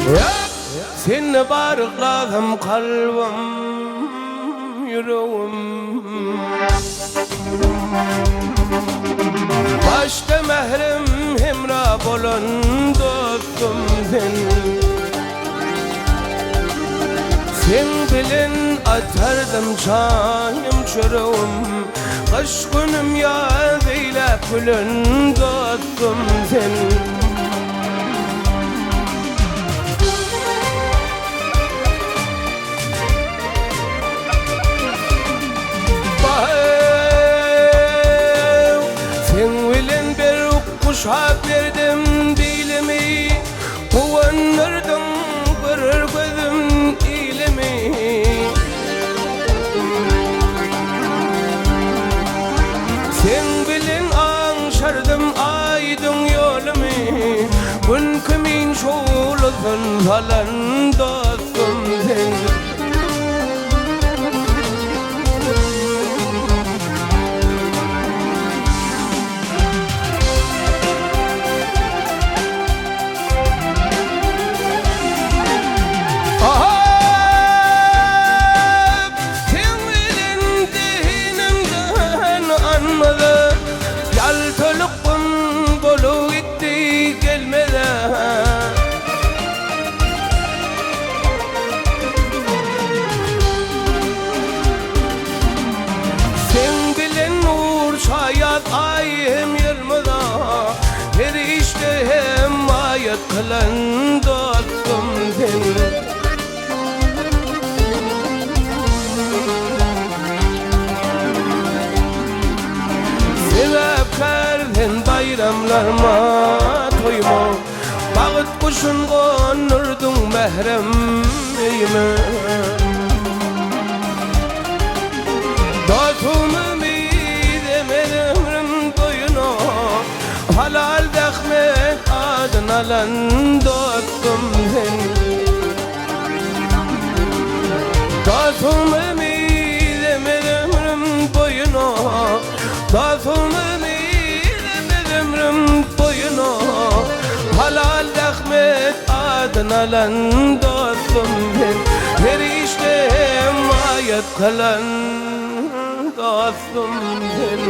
Seni barıkladım kalbim, yüreğim. Başta mehrim hemrah olan dostum sen. Sen bilen atardım çayım çöreğim. Kış günüm ya beyle gülen dostum sen. Kuşak verdim dilimi, kuvandırdım kırır gözüm ilimi. Sen bilin anşardım aydın yolumu, gün kimin şoğlusun falan dostum sen. Ayım yırmada her işte hem ayet kılan dostum sen. Sebeplerden bayramlarıma toyma, bağıt kuşun konurdun mehremime. Dostumu halal dehmet adın alan dostum sen. Dostum ümidem ömrüm boyuna, dostum ümidem ömrüm boyuna. Halal dehmet adın alan dostum sen. Her işte ayet kalan dostum sen.